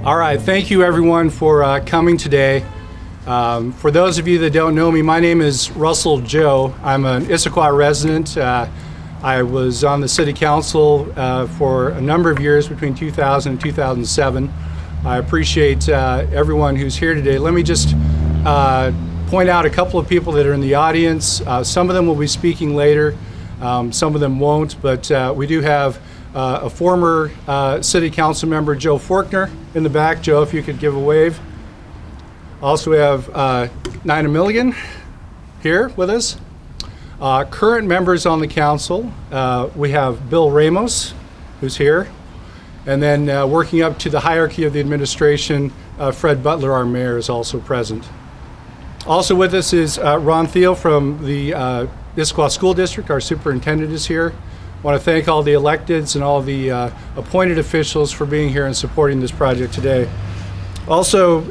All right, thank you everyone for coming today. For those of you that don't know me, my name is Russell Joe. I'm an Issaquah resident. I was on the City Council for a number of years between 2000 and 2007. I appreciate everyone who's here today. Let me just point out a couple of people that are in the audience. Some of them will be speaking later, some of them won't, but we do have a former City Council member, Joe Forkner, in the back. Joe, if you could give a wave. Also we have Nina Milligan here with us. Current members on the council, we have Bill Ramos, who's here, and then working up to the hierarchy of the administration, Fred Butler, our mayor, is also present. Also with us is Ron Thiel from the Issaquah School District. Our superintendent is here. I want to thank all the electeds and all the appointed officials for being here and supporting this project today. Also,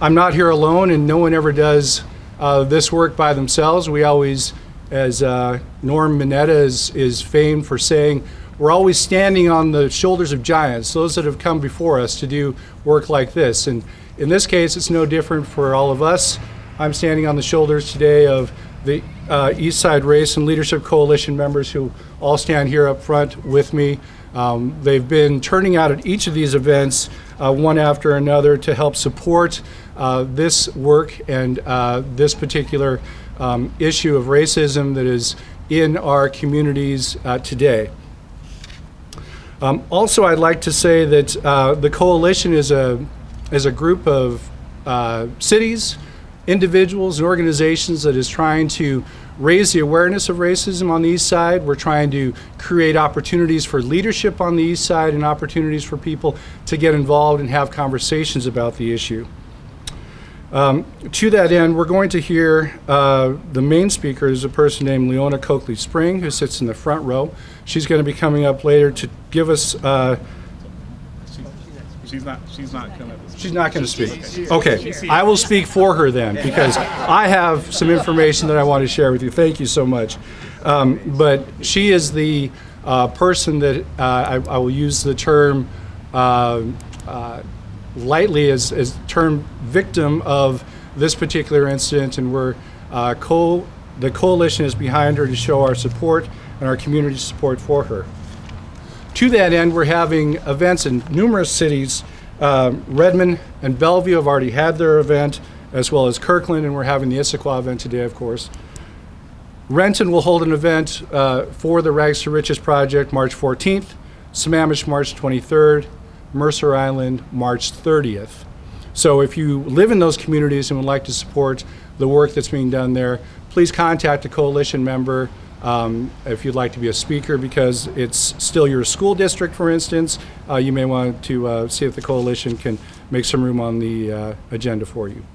I'm not here alone, and no one ever does this work by themselves. We always, as Norm Mineta is famed for saying, we're always standing on the shoulders of giants, those that have come before us to do work like this. And in this case, it's no different for all of us. I'm standing on the shoulders today of the East Side Race and Leadership Coalition members who all stand here up front with me. They've been turning out at each of these events one after another to help support this work and this particular issue of racism that is in our communities today. Also, I'd like to say that the coalition is a group of cities, individuals, and organizations that is trying to raise the awareness of racism on the East Side. We're trying to create opportunities for leadership on the East Side and opportunities for people to get involved and have conversations about the issue. To that end, we're going to hear the main speaker is a person named Leona Coakley Spring, who sits in the front row. She's going to be coming up later to give us She's not going to. She's not going to speak. Okay, I will speak for her then, because I have some information that I want to share with you. Thank you so much. But she is the person that I will use the term lightly as term victim of this particular incident, and we're the coalition is behind her to show our support and our community support for her. To that end, we're having events in numerous cities. Redmond and Bellevue have already had their event, as well as Kirkland, and we're having the Issaquah event today, of course. Renton will hold an event for the Rags to Riches project March 14th, Sammamish March 23rd, Mercer Island March 30th. So if you live in those communities and would like to support the work that's being done there, please contact a coalition member if you'd like to be a speaker, because it's still your school district, for instance. You may want to see if the coalition can make some room on the agenda for you.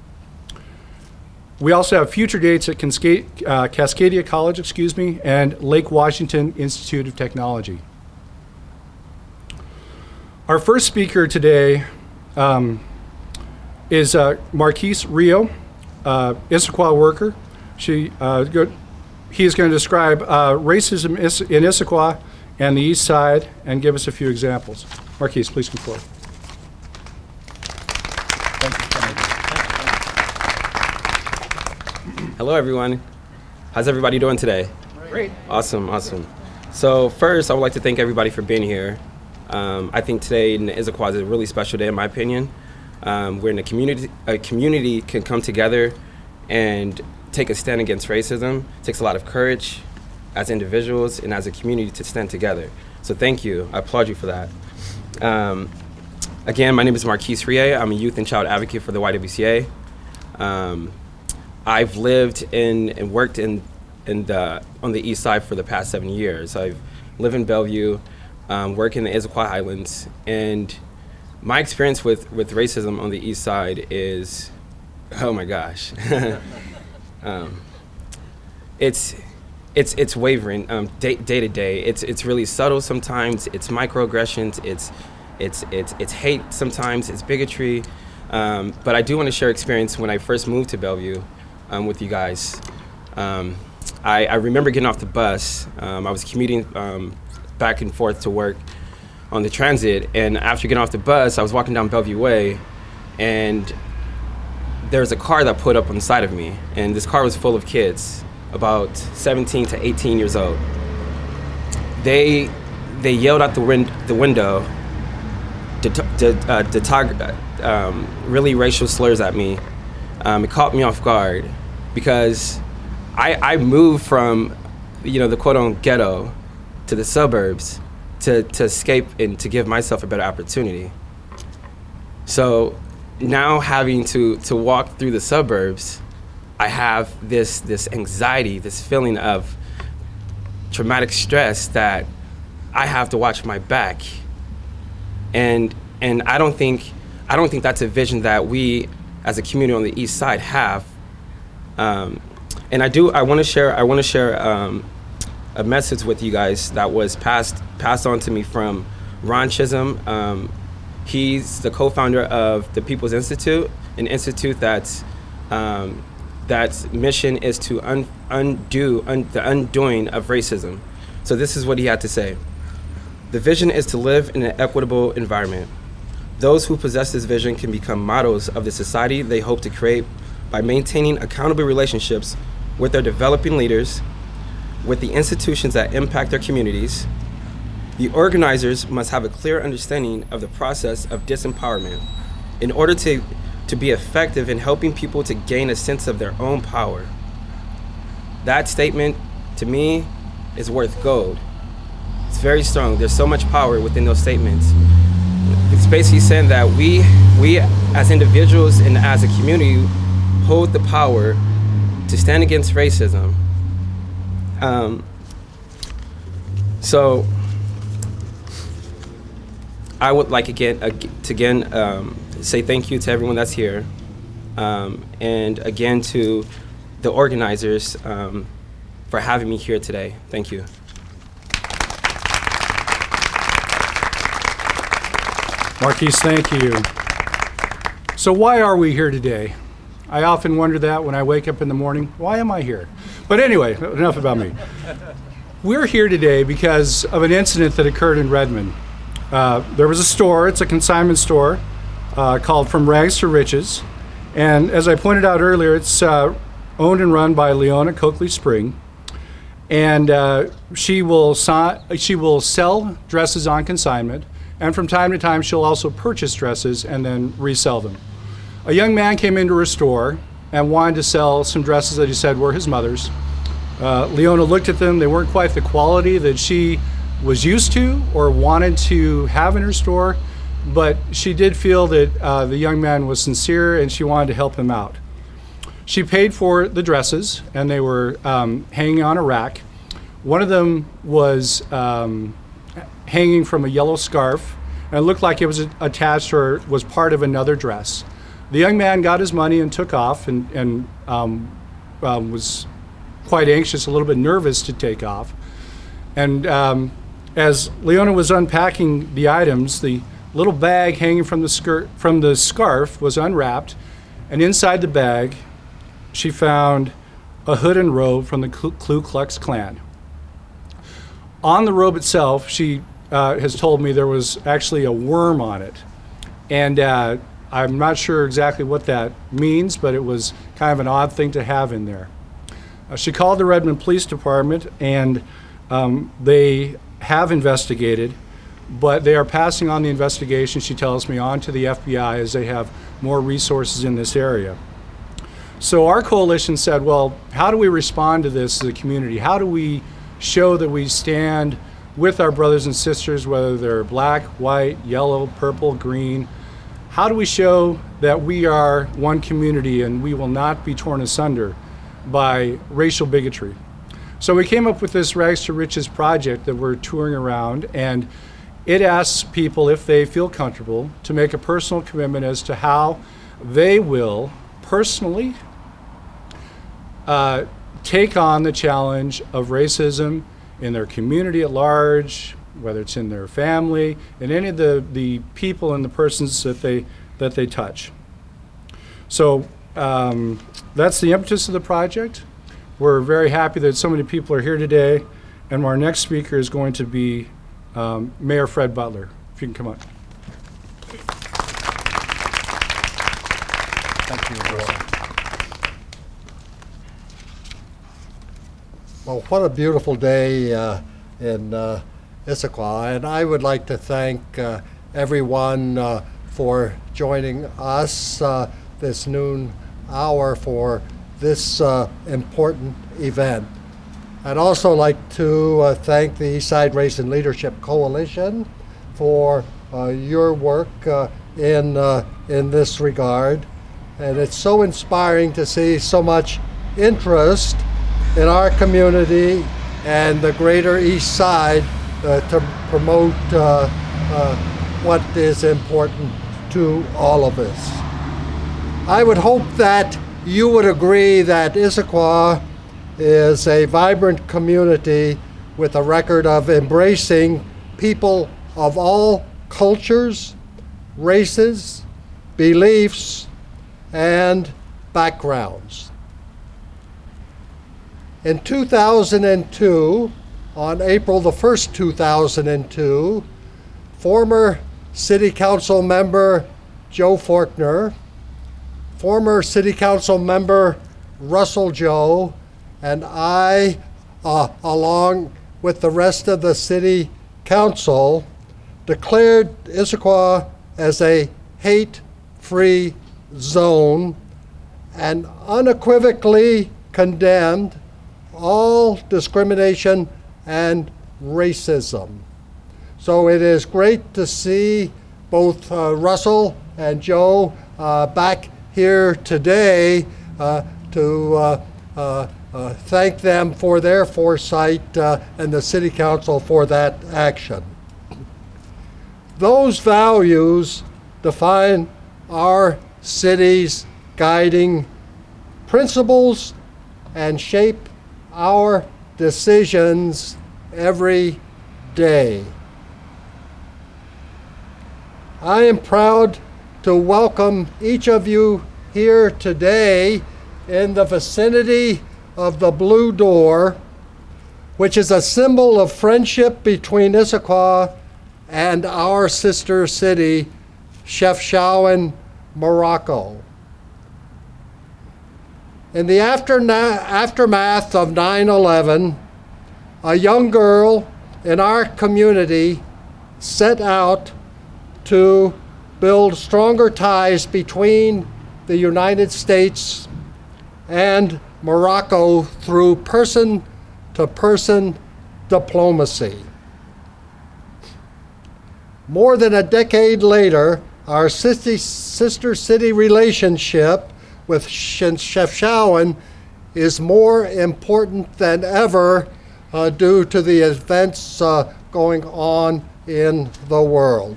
We also have future dates at Cascadia College, and Lake Washington Institute of Technology. Our first speaker today is Marquise Rio, Issaquah worker. He is going to describe racism in Issaquah and the East Side and give us a few examples. Marquise, please come forward. Hello, everyone. How's everybody doing today? Great. Awesome, awesome. So first, I would like to thank everybody for being here. I think today in Issaquah is a really special day, in my opinion. We're in a community can come together and take a stand against racism. It takes a lot of courage as individuals and as a community to stand together. So thank you. I applaud you for that. Again, my name is Marquise Rie. I'm a youth and child advocate for the YWCA. I've lived and worked on the East Side for the past 7 years. I've lived in Bellevue, work in the Issaquah Islands, and my experience with racism on the East Side is, oh my gosh. It's wavering day to day. It's really subtle sometimes. It's microaggressions. It's hate sometimes. It's bigotry. But I do want to share experience when I first moved to Bellevue with you guys. I remember getting off the bus. I was commuting back and forth to work, on the transit, and after getting off the bus, I was walking down Bellevue Way, and there was a car that pulled up on the side of me, and this car was full of kids, about 17 to 18 years old. They yelled out the window, really racial slurs at me. It caught me off guard because I moved from, the quote-unquote ghetto to the suburbs to escape and to give myself a better opportunity. So now having to walk through the suburbs, I have this anxiety, this feeling of traumatic stress that I have to watch my back. And I don't think that's a vision that we as a community on the East Side have. And I want to share a message with you guys that was passed on to me from Ron Chisholm. He's the co-founder of the People's Institute, an institute that's mission is to undo the undoing of racism. So this is what he had to say. The vision is to live in an equitable environment. Those who possess this vision can become models of the society they hope to create by maintaining accountable relationships with their developing leaders, with the institutions that impact their communities. The organizers must have a clear understanding of the process of disempowerment in order to be effective in helping people to gain a sense of their own power. That statement, to me, is worth gold. It's very strong. There's so much power within those statements. It's basically saying that we as individuals and as a community hold the power to stand against racism. So I would like to say thank you to everyone that's here, and again to the organizers for having me here today. Thank you. Marquise, thank you. So why are we here today? I often wonder that when I wake up in the morning. Why am I here? But anyway, enough about me. We're here today because of an incident that occurred in Redmond. There was a store, it's a consignment store, called From Rags to Riches. And as I pointed out earlier, it's owned and run by Leona Coakley Spring. And she will sell dresses on consignment. And from time to time, she'll also purchase dresses and then resell them. A young man came into her store and wanted to sell some dresses that he said were his mother's. Leona looked at them. They weren't quite the quality that she was used to or wanted to have in her store, but she did feel that the young man was sincere and she wanted to help him out. She paid for the dresses, and they were hanging on a rack. One of them was hanging from a yellow scarf, and it looked like it was attached or was part of another dress. The young man got his money and took off and was quite anxious, a little bit nervous to take off. And as Leona was unpacking the items, the little bag hanging from the scarf was unwrapped, and inside the bag she found a hood and robe from the Ku Klux Klan. On the robe itself, she has told me there was actually a worm on it. And I'm not sure exactly what that means, but it was kind of an odd thing to have in there. She called the Redmond Police Department, and they have investigated, but they are passing on the investigation, she tells me, on to the FBI as they have more resources in this area. So our coalition said, well, how do we respond to this as a community? How do we show that we stand with our brothers and sisters, whether they're black, white, yellow, purple, green? How do we show that we are one community and we will not be torn asunder by racial bigotry? So we came up with this Rags to Riches project that we're touring around, and it asks people, if they feel comfortable, to make a personal commitment as to how they will personally take on the challenge of racism in their community at large, whether it's in their family, and any of the people and the persons that they touch. So that's the impetus of the project. We're very happy that so many people are here today, and our next speaker is going to be Mayor Fred Butler. you can come up. Thank you, Bill. Well, what a beautiful day in Issaquah, and I would like to thank everyone for joining us this noon hour for this important event. I'd also like to thank the Eastside Race and Leadership Coalition for your work in this regard. And it's so inspiring to see so much interest in our community and the greater East Side to promote what is important to all of us. I would hope that you would agree that Issaquah is a vibrant community with a record of embracing people of all cultures, races, beliefs, and backgrounds. In 2002, on April the 1st, 2002, former City Council member Joe Faulkner, former City Council member Russell Joe, and I, along with the rest of the City Council, declared Issaquah as a hate-free zone and unequivocally condemned all discrimination and racism. So it is great to see both Russell and Joe back here today to thank them for their foresight and the City Council for that action. Those values define our city's guiding principles and shape our decisions every day. I am proud to welcome each of you here today in the vicinity of the Blue Door, which is a symbol of friendship between Issaquah and our sister city, Chefchaouen, Morocco. In the aftermath of 9/11, a young girl in our community set out to build stronger ties between the United States and Morocco through person-to-person diplomacy. More than a decade later, our sister city relationship with Chefchaouen is more important than ever due to the events going on in the world.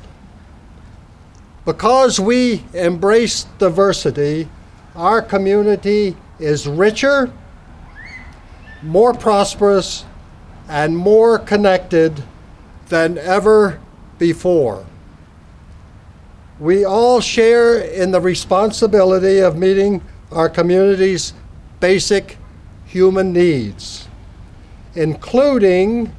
Because we embrace diversity, our community is richer, more prosperous, and more connected than ever before. We all share in the responsibility of meeting our community's basic human needs, including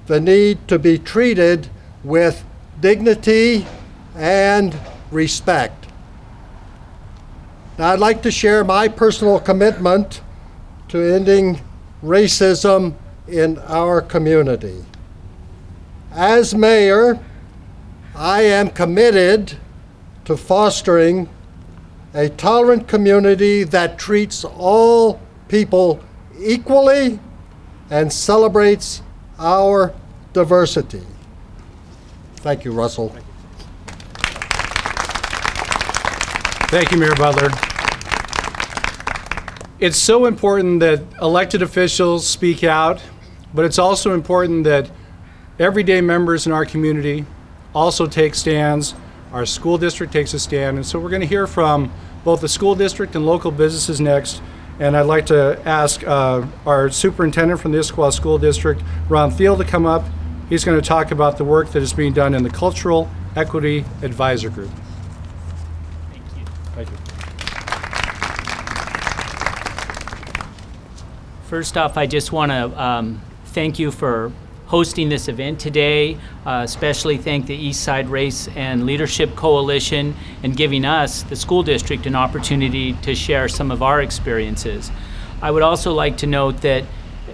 the need to be treated with dignity and respect. Now, I'd like to share my personal commitment to ending racism in our community. As mayor, I am committed to fostering a tolerant community that treats all people equally and celebrates our diversity. Thank you, Russell. Thank you, Mayor Butler. It's so important that elected officials speak out, but it's also important that everyday members in our community also take stands. Our school district takes a stand, and so we're going to hear from both the school district and local businesses next. And I'd like to ask our superintendent from the Issaquah School District, Ron Thiel, to come up. He's going to talk about the work that is being done in the Cultural Equity Advisor Group. Thank you. First off, I just want to thank you for hosting this event today. Especially thank the Eastside Race and Leadership Coalition and giving us, the school district, an opportunity to share some of our experiences. I would also like to note that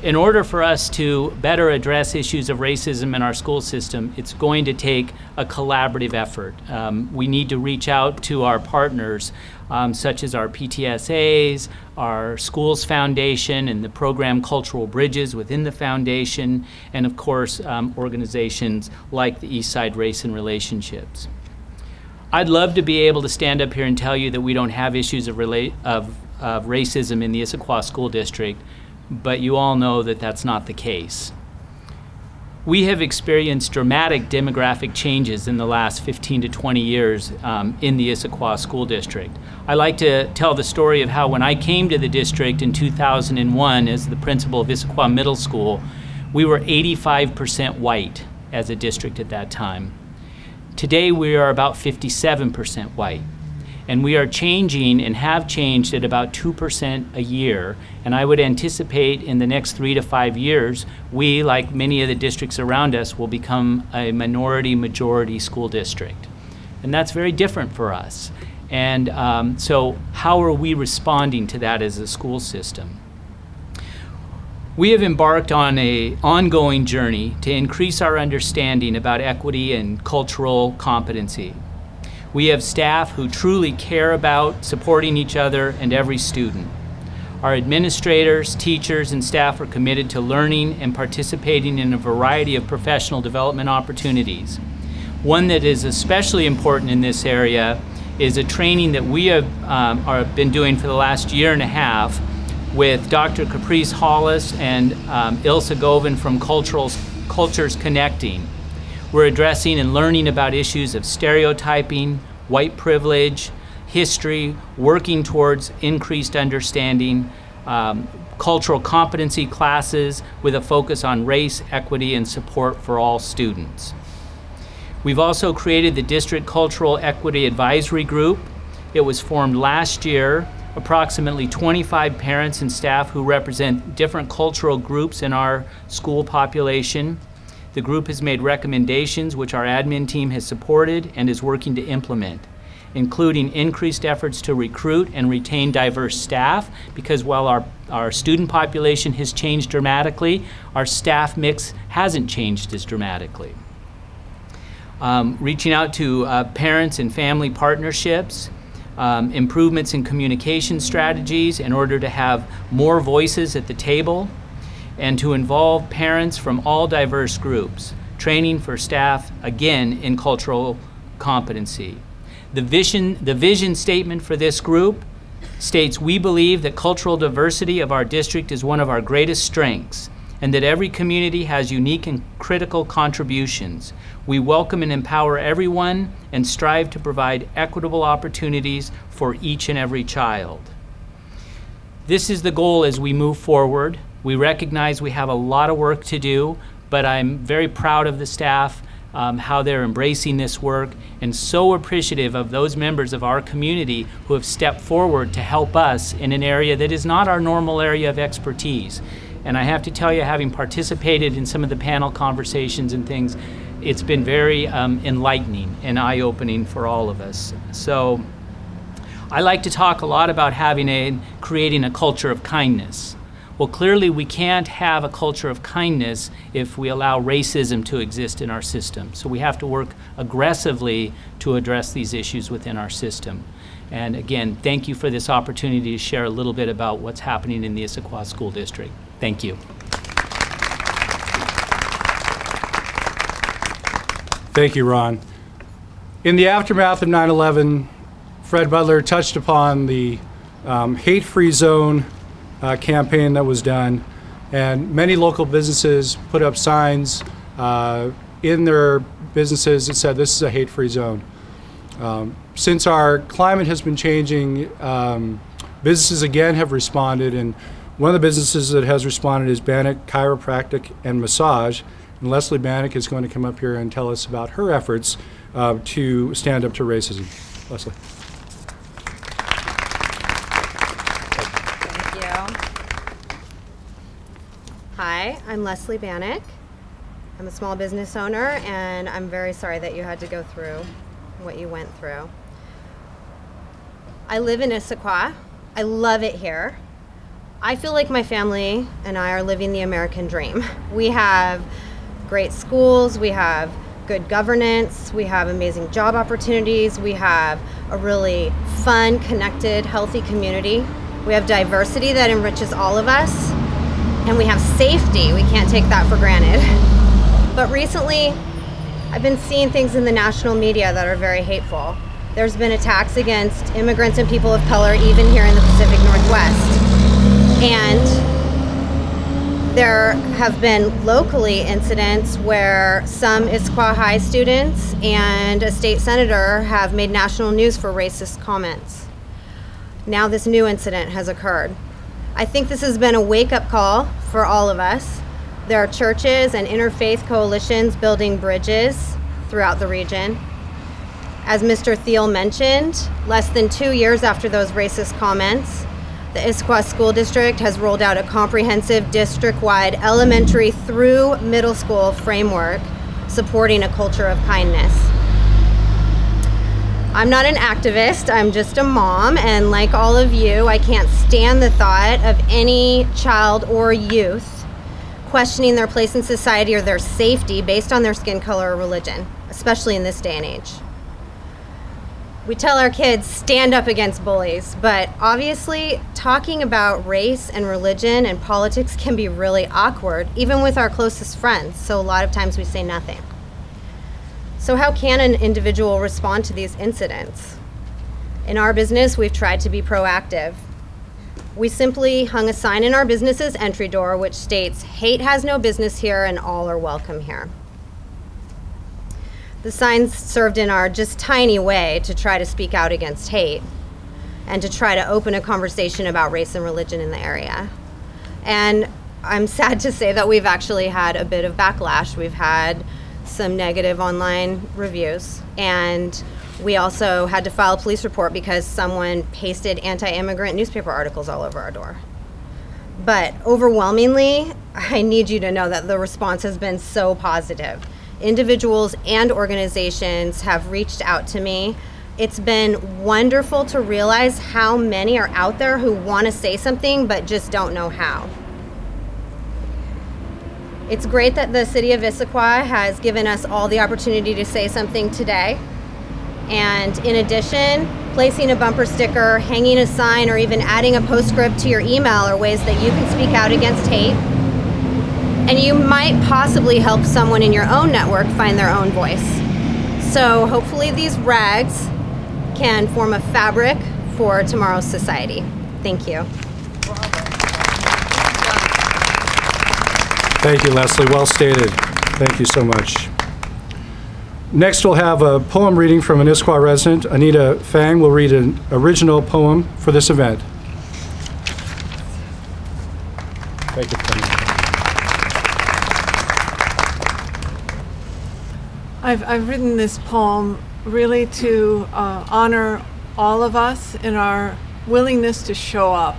in order for us to better address issues of racism in our school system, it's going to take a collaborative effort. We need to reach out to our partners, such as our PTSAs, our schools foundation, and the program Cultural Bridges within the foundation, and of course, organizations like the Eastside Race and Relationships. I'd love to be able to stand up here and tell you that we don't have issues of racism in the Issaquah School District, but you all know that that's not the case. We have experienced dramatic demographic changes in the last 15 to 20 years in the Issaquah School District. I like to tell the story of how when I came to the district in 2001 as the principal of Issaquah Middle School, we were 85% white as a district at that time. Today we are about 57% white. And we are changing and have changed at about 2% a year. And I would anticipate in the next 3 to 5 years, we, like many of the districts around us, will become a minority-majority school district. And that's very different for us. And so how are we responding to that as a school system? We have embarked on an ongoing journey to increase our understanding about equity and cultural competency. We have staff who truly care about supporting each other and every student. Our administrators, teachers, and staff are committed to learning and participating in a variety of professional development opportunities. One that is especially important in this area is a training that we have been doing for the last year and a half with Dr. Caprice Hollis and Ilse Govan from Cultures Connecting. We're addressing and learning about issues of stereotyping, white privilege, history, working towards increased understanding, cultural competency classes with a focus on race, equity, and support for all students. We've also created the District Cultural Equity Advisory Group. It was formed last year. Approximately 25 parents and staff who represent different cultural groups in our school population. The group has made recommendations which our admin team has supported and is working to implement, including increased efforts to recruit and retain diverse staff, because while our student population has changed dramatically, our staff mix hasn't changed as dramatically. Reaching out to parents and family partnerships, improvements in communication strategies in order to have more voices at the table, and to involve parents from all diverse groups, training for staff, again, in cultural competency. The vision statement for this group states, we believe that cultural diversity of our district is one of our greatest strengths, and that every community has unique and critical contributions. We welcome and empower everyone and strive to provide equitable opportunities for each and every child. This is the goal as we move forward. We recognize we have a lot of work to do, but I'm very proud of the staff, how they're embracing this work, and so appreciative of those members of our community who have stepped forward to help us in an area that is not our normal area of expertise. And I have to tell you, having participated in some of the panel conversations and things, it's been very enlightening and eye-opening for all of us. So I like to talk a lot about creating a culture of kindness. Well, clearly we can't have a culture of kindness if we allow racism to exist in our system. So we have to work aggressively to address these issues within our system. And again, thank you for this opportunity to share a little bit about what's happening in the Issaquah School District. Thank you. Thank you, Ron. In the aftermath of 9/11, Fred Butler touched upon the hate-free zone campaign that was done, and many local businesses put up signs in their businesses that said this is a hate-free zone. Since our climate has been changing, businesses again have responded, and one of the businesses that has responded is Bannock Chiropractic and Massage, and Leslie Bannock is going to come up here and tell us about her efforts to stand up to racism. Leslie. Thank you. Hi, I'm Leslie Bannock. I'm a small business owner, and I'm very sorry that you had to go through what you went through. I live in Issaquah. I love it here. I feel like my family and I are living the American dream. We have great schools, we have good governance, we have amazing job opportunities, we have a really fun, connected, healthy community. We have diversity that enriches all of us, and we have safety. We can't take that for granted. But recently, I've been seeing things in the national media that are very hateful. There's been attacks against immigrants and people of color, even here in the Pacific Northwest. And there have been locally incidents where some Issaquah High students and a state senator have made national news for racist comments. Now this new incident has occurred. I think this has been a wake-up call for all of us. There are churches and interfaith coalitions building bridges throughout the region. As Mr. Thiel mentioned, less than 2 years after those racist comments, the Issaquah School District has rolled out a comprehensive district-wide elementary through middle school framework supporting a culture of kindness. I'm not an activist, I'm just a mom, and like all of you, I can't stand the thought of any child or youth questioning their place in society or their safety based on their skin color or religion, especially in this day and age. We tell our kids, stand up against bullies, but obviously talking about race and religion and politics can be really awkward, even with our closest friends, so a lot of times we say nothing. So how can an individual respond to these incidents? In our business, we've tried to be proactive. We simply hung a sign in our business's entry door which states, "Hate has no business here and all are welcome here." The signs served in our just tiny way to try to speak out against hate and to try to open a conversation about race and religion in the area. And I'm sad to say that we've actually had a bit of backlash. We've had some negative online reviews, and we also had to file a police report because someone pasted anti-immigrant newspaper articles all over our door. But overwhelmingly, I need you to know that the response has been so positive. Individuals and organizations have reached out to me. It's been wonderful to realize how many are out there who want to say something but just don't know how. It's great that the City of Issaquah has given us all the opportunity to say something today. And in addition, placing a bumper sticker, hanging a sign, or even adding a postscript to your email are ways that you can speak out against hate. And you might possibly help someone in your own network find their own voice. So hopefully these rags can form a fabric for tomorrow's society. Thank you. Thank you, Leslie. Well stated. Thank you so much. Next, we'll have a poem reading from an Issaquah resident. Anita Fang will read an original poem for this event. Thank you. I've written this poem really to honor all of us in our willingness to show up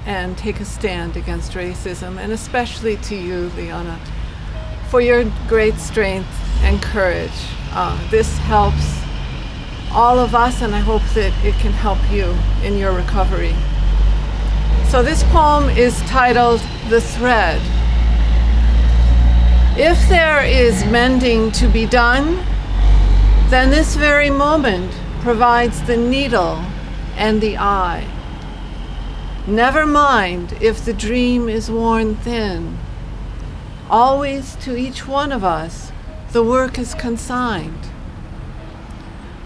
and take a stand against racism, and especially to you, Leona, for your great strength and courage. This helps all of us, and I hope that it can help you in your recovery. So this poem is titled "The Thread." If there is mending to be done, then this very moment provides the needle and the eye. Never mind if the dream is worn thin. Always to each one of us, the work is consigned.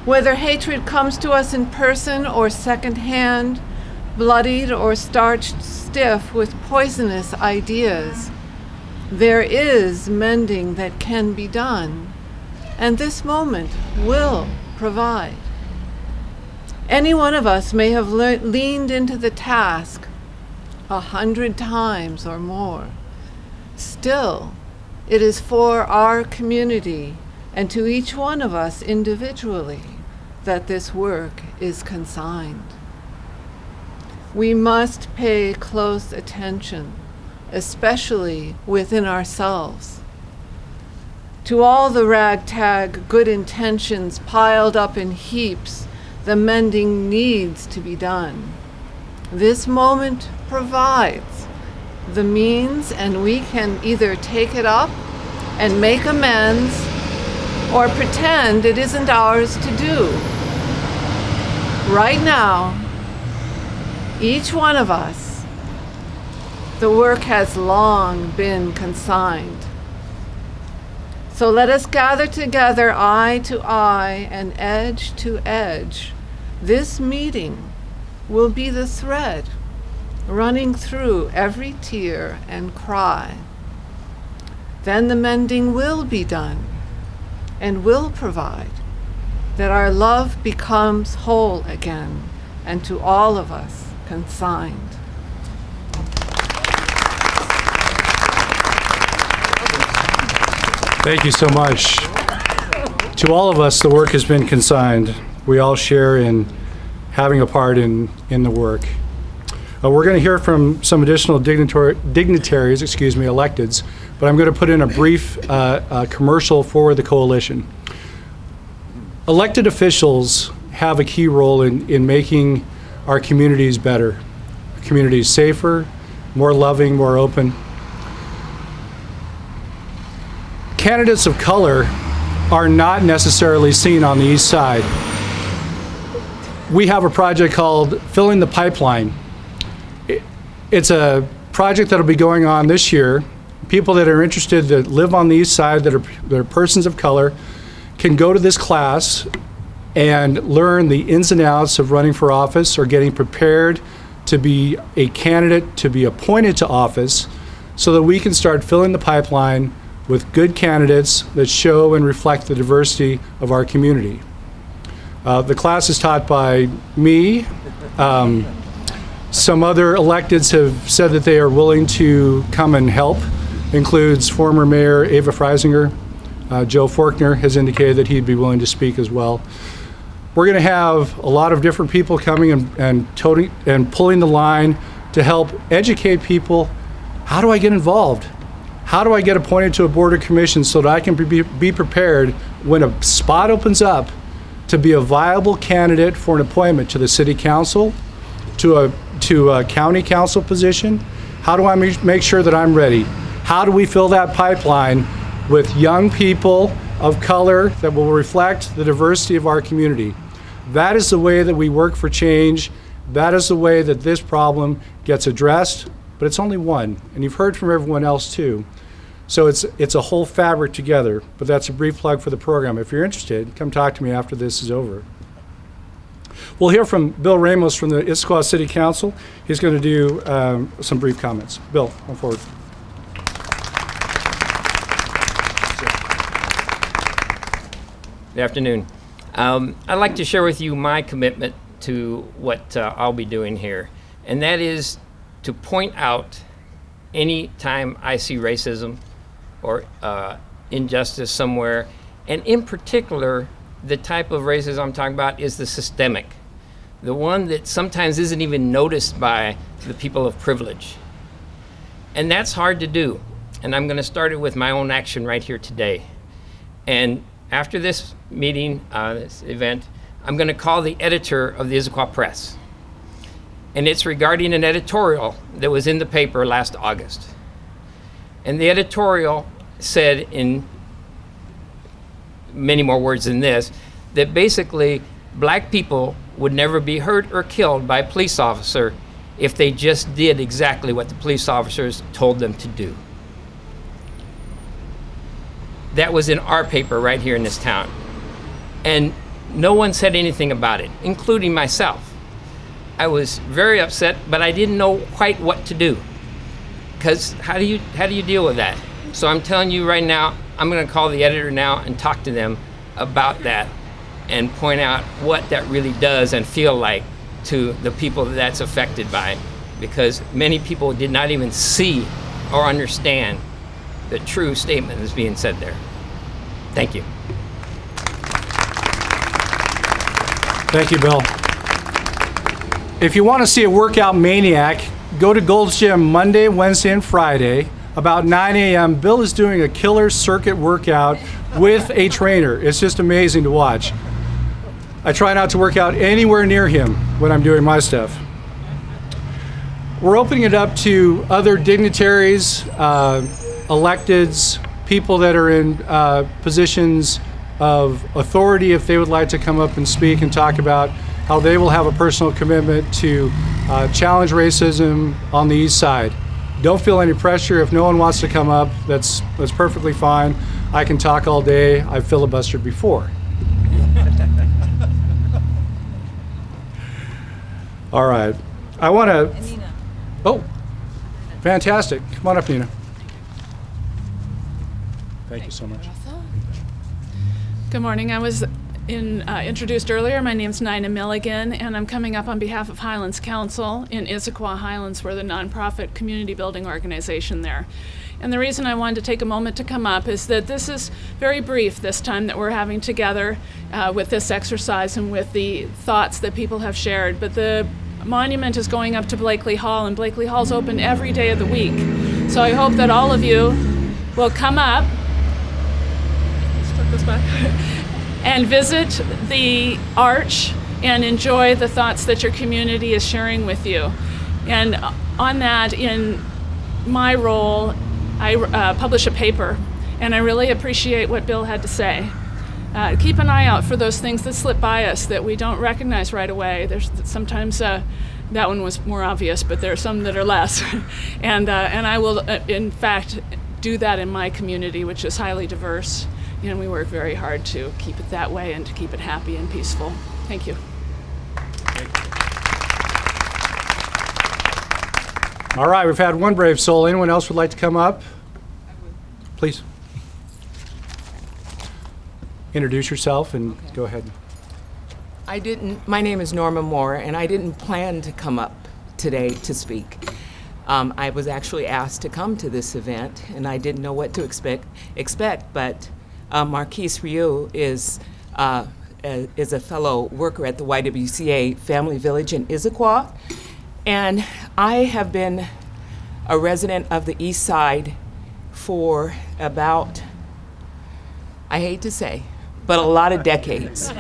Whether hatred comes to us in person or secondhand, bloodied or starched stiff with poisonous ideas, there is mending that can be done, and this moment will provide. Any one of us may have leaned into the task 100 times or more. Still, it is for our community and to each one of us individually that this work is consigned. We must pay close attention, especially within ourselves. To all the ragtag good intentions piled up in heaps, the mending needs to be done. This moment provides the means, and we can either take it up and make amends or pretend it isn't ours to do. Right now, each one of us, the work has long been consigned. So let us gather together eye to eye and edge to edge. This meeting will be the thread running through every tear and cry. Then the mending will be done and will provide that our love becomes whole again and to all of us consigned. Thank you so much. To all of us, the work has been consigned. We all share in having a part in the work. We're going to hear from some additional dignitaries, electeds, but I'm going to put in a brief commercial for the coalition. Elected officials have a key role in making our communities better, communities safer, more loving, more open. Candidates of color are not necessarily seen on the east side. We have a project called Filling the Pipeline. It's a project that will be going on this year. People that are interested that live on the east side, that are persons of color, can go to this class and learn the ins and outs of running for office or getting prepared to be a candidate to be appointed to office so that we can start filling the pipeline with good candidates that show and reflect the diversity of our community. The class is taught by me. Some other electeds have said that they are willing to come and help. Includes former Mayor Ava Freisinger. Joe Forkner has indicated that he'd be willing to speak as well. We're going to have a lot of different people coming and pulling the line to help educate people. How do I get involved? How do I get appointed to a board or commission so that I can be prepared when a spot opens up to be a viable candidate for an appointment to the city council, to a county council position? How do I make sure that I'm ready? How do we fill that pipeline with young people of color that will reflect the diversity of our community? That is the way that we work for change. That is the way that this problem gets addressed, but it's only one, and you've heard from everyone else too. So it's a whole fabric together, but that's a brief plug for the program. If you're interested, come talk to me after this is over. We'll hear from Bill Ramos from the Issaquah City Council. He's going to do some brief comments. Bill, come forward. Good afternoon. I'd like to share with you my commitment to what I'll be doing here, and that is to point out any time I see racism or injustice somewhere, and in particular, the type of racism I'm talking about is the systemic, the one that sometimes isn't even noticed by the people of privilege. And that's hard to do, and I'm going to start it with my own action right here today. And after this meeting, this event, I'm going to call the editor of the Issaquah Press. And it's regarding an editorial that was in the paper last August. And the editorial said, in many more words than this, that basically black people would never be hurt or killed by a police officer if they just did exactly what the police officers told them to do. That was in our paper right here in this town. And no one said anything about it, including myself. I was very upset, but I didn't know quite what to do. Because how do you deal with that? So I'm telling you right now, I'm going to call the editor now and talk to them about that and point out what that really does and feel like to the people that that's affected by. Because many people did not even see or understand the true statement that's being said there. Thank you. Thank you, Bill. If you want to see a workout maniac, go to Gold's Gym Monday, Wednesday, and Friday. about 9 a.m., Bill is doing a killer circuit workout with a trainer. It's just amazing to watch. I try not to work out anywhere near him when I'm doing my stuff. We're opening it up to other dignitaries, electeds, people that are in positions of authority if they would like to come up and speak and talk about how they will have a personal commitment to challenge racism on the East Side. Don't feel any pressure. If no one wants to come up, that's perfectly fine. I can talk all day. I've filibustered before. All right. I want to... Oh, fantastic. Come on up, Nina. Thank you so much. Good morning. I was introduced earlier. My name's Nina Milligan, and I'm coming up on behalf of Highlands Council in Issaquah Highlands. We're the nonprofit community building organization there. And the reason I wanted to take a moment to come up is that this is very brief this time that we're having together with this exercise and with the thoughts that people have shared. But the monument is going up to Blakely Hall, and Blakely Hall's open every day of the week. So I hope that all of you will come up and visit the arch and enjoy the thoughts that your community is sharing with you. And on that, in my role, I publish a paper, and I really appreciate what Bill had to say. Keep an eye out for those things that slip by us that we don't recognize right away. There's sometimes that one was more obvious, but there are some that are less. and I will, in fact, do that in my community, which is highly diverse. And we work very hard to keep it that way and to keep it happy and peaceful. Thank you. All right, we've had one brave soul. Anyone else would like to come up? Please. Introduce yourself and go ahead. My name is Norma Moore, and I didn't plan to come up today to speak. I was actually asked to come to this event, and I didn't know what to expect, but Marquise Rioux is a fellow worker at the YWCA Family Village in Issaquah, and I have been a resident of the East Side for about, I hate to say, but a lot of decades.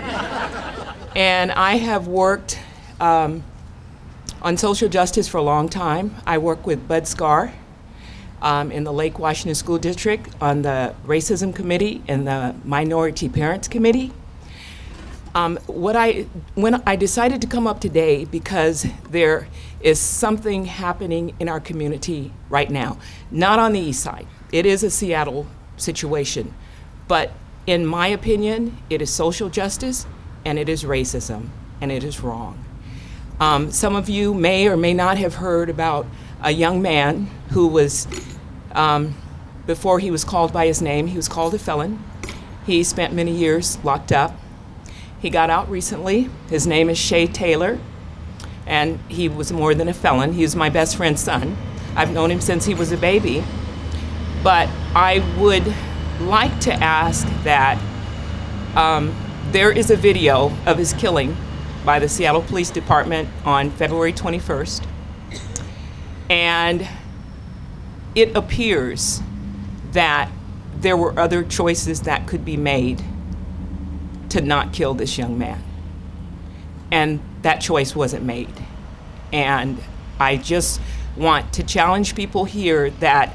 And I have worked on social justice for a long time. I work with Bud Scar in the Lake Washington School District on the Racism Committee and the Minority Parents Committee. When I decided to come up today because there is something happening in our community right now, not on the East Side. It is a Seattle situation, but in my opinion, it is social justice and it is racism, and it is wrong. Some of you may or may not have heard about a young man who was, before he was called by his name, he was called a felon. He spent many years locked up. He got out recently. His name is Shay Taylor, and he was more than a felon. He was my best friend's son. I've known him since he was a baby. But I would like to ask that there is a video of his killing by the Seattle Police Department on February 21st. And it appears that there were other choices that could be made to not kill this young man. And that choice wasn't made. And I just want to challenge people here that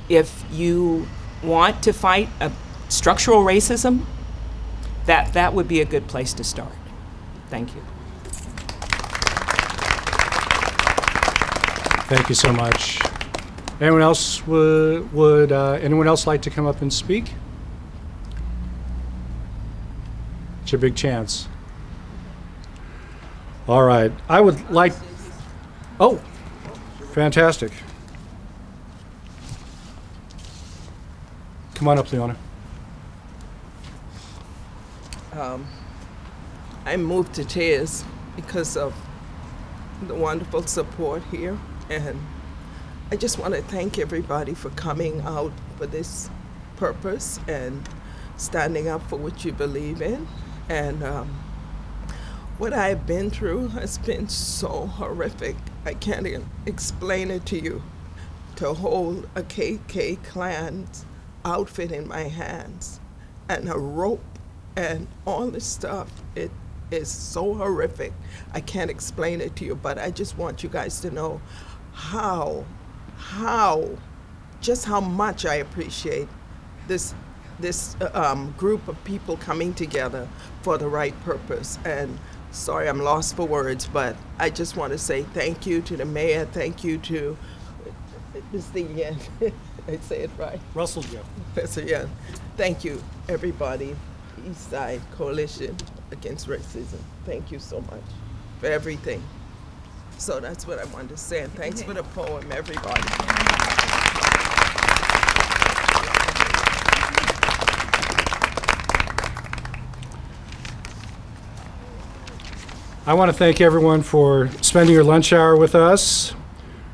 if you want to fight a structural racism, that would be a good place to start. Thank you. Thank you so much. Anyone else would anyone else like to come up and speak? It's your big chance. All right. I would like. Oh, fantastic. Come on up, Leona. I moved to tears because of the wonderful support here, and I just want to thank everybody for coming out for this purpose and standing up for what you believe in. And what I've been through has been so horrific. I can't even explain it to you. to hold a KK Klan outfit in my hands and a rope and all this stuff. It is so horrific. I can't explain it to you, but I just want you guys to know just how much I appreciate this group of people coming together for the right purpose. And sorry, I'm lost for words, but I just want to say thank you to the mayor, thank you to Mr. Yen. I say it right? Russell Joe. Professor Yen. Thank you, everybody. East Side Coalition Against Racism. Thank you so much for everything. So that's what I wanted to say, and thanks for the poem, everybody. I want to thank everyone for spending your lunch hour with us.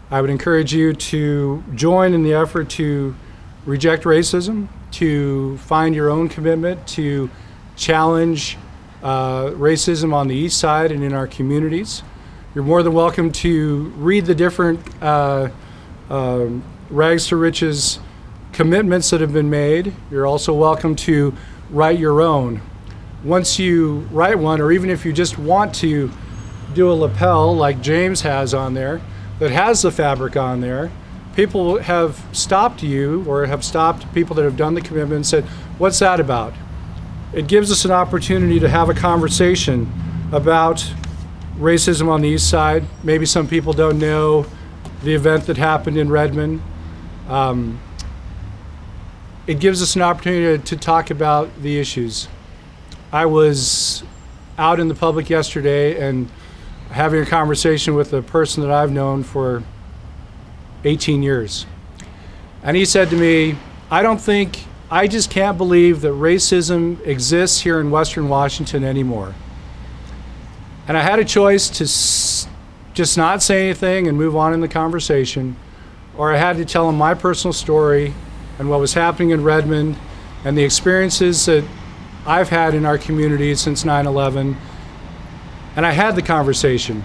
I would encourage you to join in the effort to reject racism, to find your own commitment, to challenge racism on the East Side and in our communities. You're more than welcome to read the different Rags to Riches commitments that have been made. You're also welcome to write your own. Once you write one, or even if you just want to do a lapel like James has on there, that has the fabric on there, people have stopped you or have stopped people that have done the commitment and said, what's that about? It gives us an opportunity to have a conversation about racism on the East Side. Maybe some people don't know the event that happened in Redmond. It gives us an opportunity to talk about the issues. I was out in the public yesterday and having a conversation with a person that I've known for 18 years. And he said to me, I just can't believe that racism exists here in Western Washington anymore. And I had a choice to just not say anything and move on in the conversation, or I had to tell him my personal story and what was happening in Redmond and the experiences that I've had in our community since 9/11, and I had the conversation.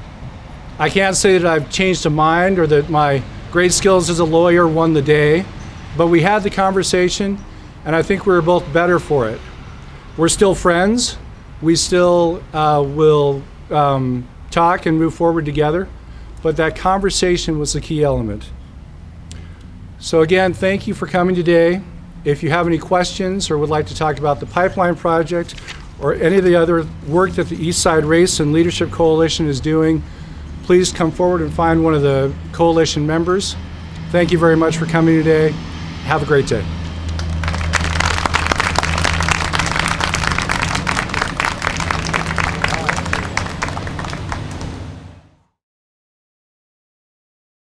I can't say that I've changed a mind or that my great skills as a lawyer won the day, but we had the conversation, and I think we were both better for it. We're still friends. We still will talk and move forward together, but that conversation was the key element. So again, thank you for coming today. If you have any questions or would like to talk about the pipeline project or any of the other work that the East Side Race and Leadership Coalition is doing, please come forward and find one of the coalition members. Thank you very much for coming today. Have a great day.